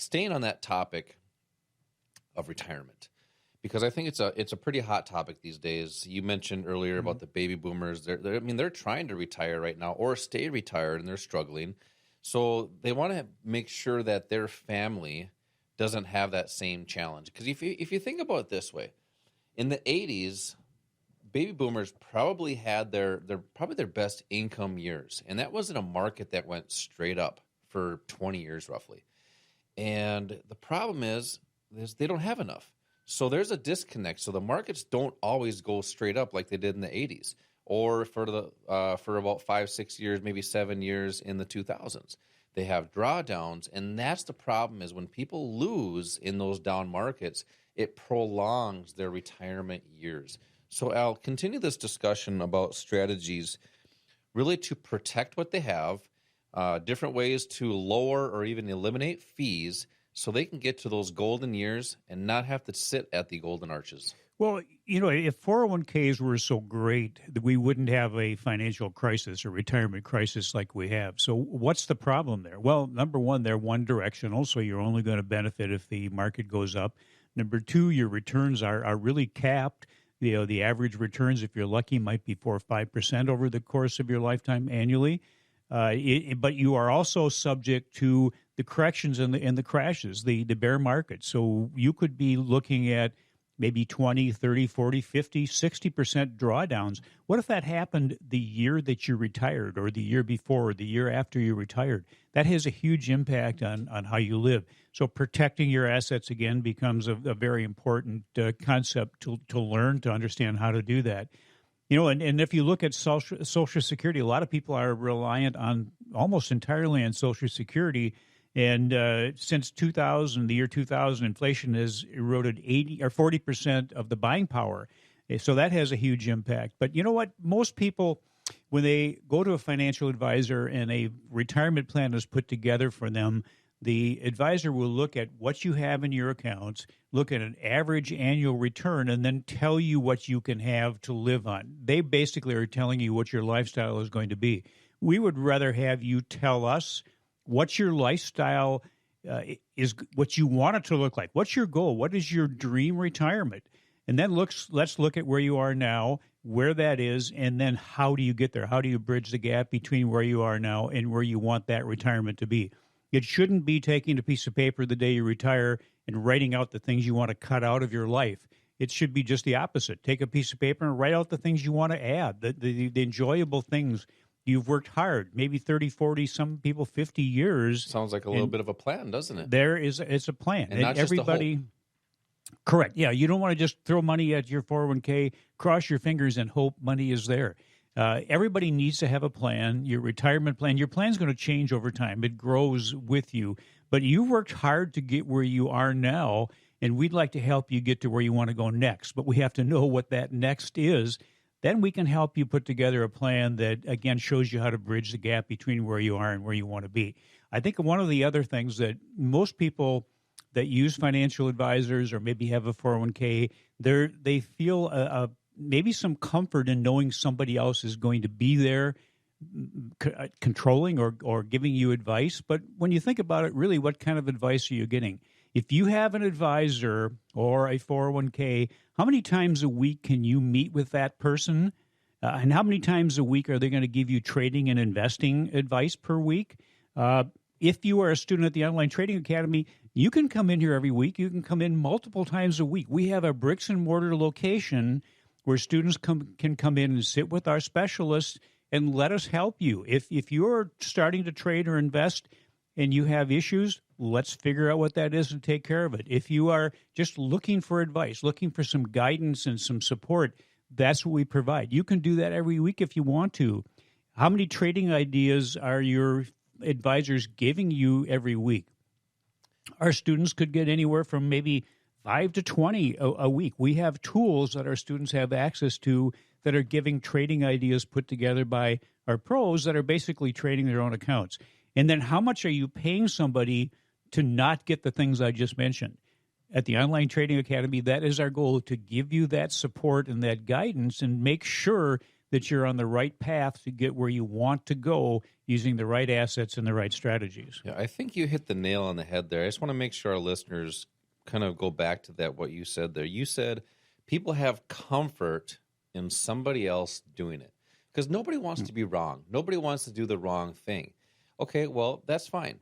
staying on that topic of retirement, because I think it's a pretty hot topic these days. You mentioned earlier about the baby boomers. They're trying to retire right now or stay retired, and they're struggling. So they want to make sure that their family doesn't have that same challenge. Because if you think about it this way, in the 80s, baby boomers probably had their best income years, and that was in a market that went straight up for 20 years roughly. And the problem is they don't have enough. So there's a disconnect. So the markets don't always go straight up like they did in the 80s, or for about 5-6 years, maybe 7 years in the 2000s. They have drawdowns, and that's the problem. Is when people lose in those down markets, it prolongs their retirement years. So Al, continue this discussion about strategies really to protect what they have, different ways to lower or even eliminate fees so they can get to those golden years and not have to sit at the golden arches. Well, if 401ks were so great, that we wouldn't have a financial crisis or retirement crisis like we have. So what's the problem there? Well, number one, they're one directional, so you're only going to benefit if the market goes up. Number two, your returns are really capped. The average returns, if you're lucky, might be 4 or 5% over the course of your lifetime annually. But you are also subject to the corrections and the crashes, the bear market. So you could be looking at maybe 20, 30, 40, 50, 60% drawdowns. What if that happened the year that you retired or the year before or the year after you retired? That has a huge impact on how you live. So protecting your assets, again, becomes a very important concept to learn, to understand how to do that. And if you look at Social Security, a lot of people are reliant on almost entirely on Social Security. And since 2000, the year 2000, inflation has eroded 80 or 40% of the buying power. So that has a huge impact. But you know what? Most people, when they go to a financial advisor and a retirement plan is put together for them, the advisor will look at what you have in your accounts, look at an average annual return, and then tell you what you can have to live on. They basically are telling you what your lifestyle is going to be. We would rather have you tell us what your lifestyle is, what you want it to look like. What's your goal? What is your dream retirement? And then let's look at where you are now, where that is, and then how do you get there? How do you bridge the gap between where you are now and where you want that retirement to be? It shouldn't be taking a piece of paper the day you retire and writing out the things you want to cut out of your life. It should be just the opposite. Take a piece of paper and write out the things you want to add, the enjoyable things. You've worked hard, maybe 30, 40, some people 50 years. Sounds like a little bit of a plan, doesn't it? It's a plan. And not everybody, just a hope. Correct. Yeah, you don't want to just throw money at your 401k, cross your fingers, and hope money is there. Everybody needs to have a plan, your retirement plan. Your plan's going to change over time. It grows with you. But you worked hard to get where you are now, and we'd like to help you get to where you want to go next. But we have to know what that next is. Then we can help you put together a plan that, again, shows you how to bridge the gap between where you are and where you want to be. I think one of the other things that most people that use financial advisors or maybe have a 401k, they feel maybe some comfort in knowing somebody else is going to be there controlling or giving you advice. But when you think about it, really, what kind of advice are you getting? If you have an advisor or a 401k, how many times a week can you meet with that person? And how many times a week are they going to give you trading and investing advice per week? If you are a student at the Online Trading Academy, you can come in here every week. You can come in multiple times a week. We have a bricks and mortar location where students can come in and sit with our specialists and let us help you. If you're starting to trade or invest and you have issues, let's figure out what that is and take care of it. If you are just looking for advice, looking for some guidance and some support, that's what we provide. You can do that every week if you want to. How many trading ideas are your advisors giving you every week? Our students could get anywhere from maybe 5 to 20 a week. We have tools that our students have access to that are giving trading ideas put together by our pros that are basically trading their own accounts. And then how much are you paying somebody to not get the things I just mentioned? At the Online Trading Academy, that is our goal, to give you that support and that guidance and make sure that you're on the right path to get where you want to go using the right assets and the right strategies. Yeah, I think you hit the nail on the head there. I just want to make sure our listeners kind of go back to that, what you said there. You said people have comfort in somebody else doing it because nobody wants to be wrong. Nobody wants to do the wrong thing. Okay, well, that's fine.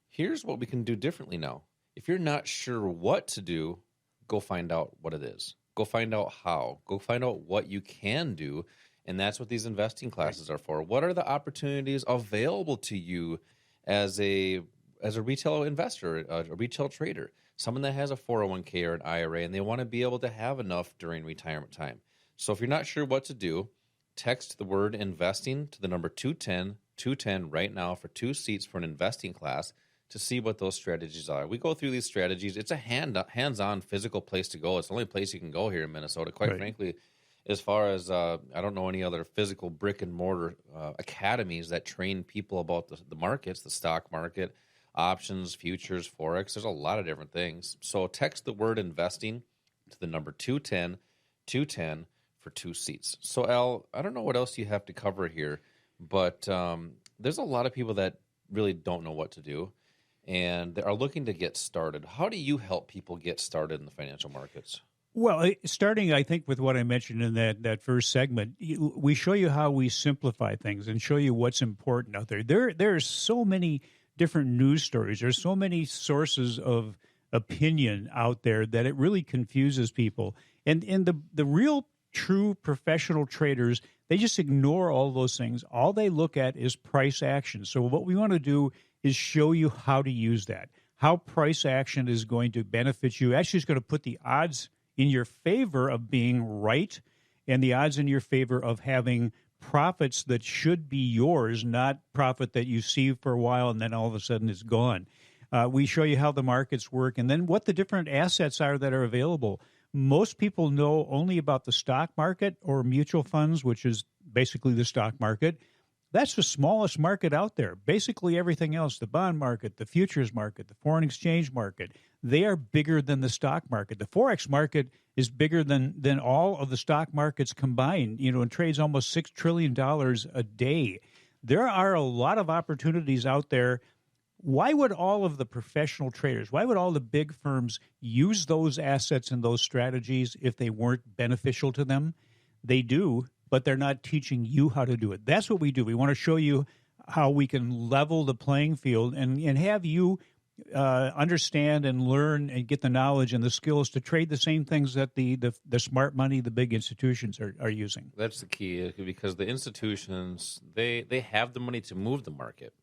Here's what we can do differently now. If you're not sure what to do, go find out what it is. Go find out how. Go find out what you can do. And that's what these investing classes are for. What are the opportunities available to you as a retail investor, a retail trader, someone that has a 401k or an IRA, and they want to be able to have enough during retirement time. So if you're not sure what to do, text the word investing to the number 210 right now for 2 seats for an investing class to see what those strategies are. We go through these strategies. It's a hands-on physical place to go. It's the only place you can go here in Minnesota, quite frankly. As far as, I don't know any other physical brick-and-mortar academies that train people about the markets, the stock market, options, futures, Forex. There's a lot of different things. So text the word investing to the number 210 for 2 seats. So, Al, I don't know what else you have to cover here, but there's a lot of people that really don't know what to do and they are looking to get started. How do you help people get started in the financial markets? Well, starting, I think, with what I mentioned in that first segment, we show you how we simplify things and show you what's important out there. There's so many different news stories. There's so many sources of opinion out there that it really confuses people. And the real true professional traders, they just ignore all those things. All they look at is price action. So what we want to do is show you how to use that, how price action is going to benefit you. Actually, it's going to put the odds in your favor of being right and the odds in your favor of having profits that should be yours, not profit that you see for a while and then all of a sudden it's gone. We show you how the markets work and then what the different assets are that are available. Most people know only about the stock market or mutual funds, which is basically the stock market. That's the smallest market out there. Basically everything else, the bond market, the futures market, the foreign exchange market, they are bigger than the stock market. The Forex market is bigger than all of the stock markets combined, and trades almost $6 trillion a day. There are a lot of opportunities out there. Why would all of the professional traders, why would all the big firms use those assets and those strategies if they weren't beneficial to them? They do, but they're not teaching you how to do it. That's what we do. We want to show you how we can level the playing field and have you understand and learn and get the knowledge and the skills to trade the same things that the smart money, the big institutions are using. That's the key because the institutions, they have the money to move the market.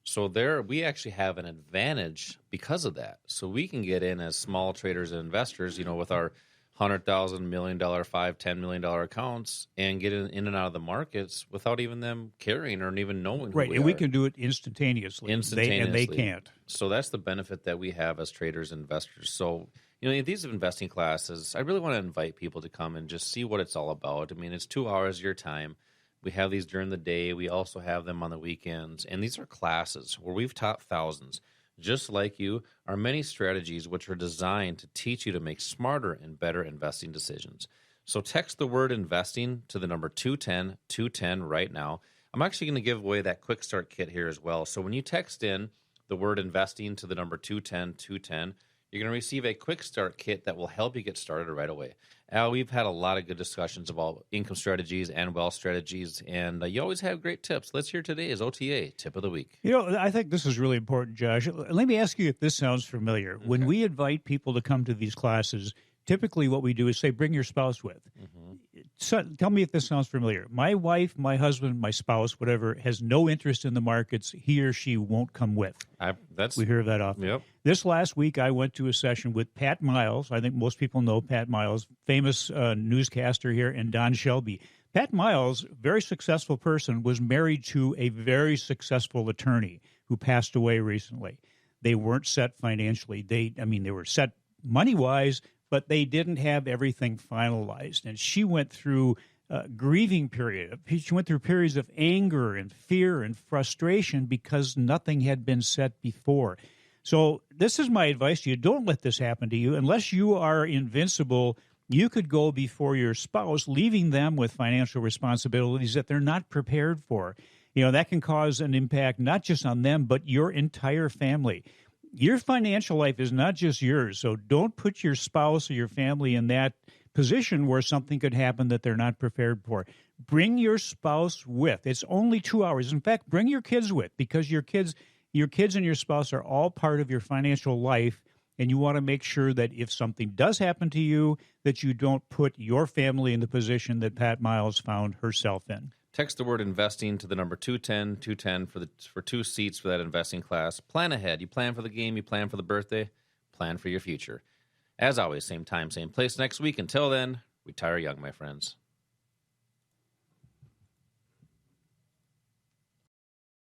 So we actually have an advantage because of that. So we can get in as small traders and investors, with our $100,000, $1 million, $5, $10 million accounts and get in and out of the markets without even them caring or even knowing who we and are. We can do it instantaneously. And they can't. So that's the benefit that we have as traders and investors. So, in these investing classes, I really want to invite people to come and just see what it's all about. I mean, it's 2 hours of your time. We have these during the day. We also have them on the weekends. And these are classes where we've taught thousands. Just like you, are many strategies which are designed to teach you to make smarter and better investing decisions. So text the word investing to the number 210 right now. I'm actually going to give away that quick start kit here as well. So when you text in the word investing to the number 210, you're going to receive a quick start kit that will help you get started right away. Al, we've had a lot of good discussions about income strategies and wealth strategies, and you always have great tips. Let's hear today's OTA, tip of the week. I think this is really important, Josh. Let me ask you if this sounds familiar. Okay. When we invite people to come to these classes, typically what we do is say, bring your spouse with. Mm-hmm. So, tell me if this sounds familiar. My wife, my husband, my spouse, whatever, has no interest in the markets. He or she won't come with. We hear that often. Yep. This last week, I went to a session with Pat Miles. I think most people know Pat Miles, famous newscaster here, and Don Shelby. Pat Miles, very successful person, was married to a very successful attorney who passed away recently. They weren't set financially. They were set money-wise, but they didn't have everything finalized. And she went through a grieving period. She went through periods of anger and fear and frustration because nothing had been set before. So this is my advice to you. Don't let this happen to you. Unless you are invincible you could go before your spouse, leaving them with financial responsibilities that they're not prepared for. That can cause an impact not just on them, but your entire family. Your financial life is not just yours, so don't put your spouse or your family in that position where something could happen that they're not prepared for. Bring your spouse with. It's only 2 hours. In fact, bring your kids with, because your kids and your spouse are all part of your financial life, and you want to make sure that if something does happen to you, that you don't put your family in the position that Pat Miles found herself in. Text the word investing to the number 210 for 2 seats for that investing class. Plan ahead. You plan for the game, you plan for the birthday, plan for your future. As always, same time, same place next week. Until then, retire young, my friends.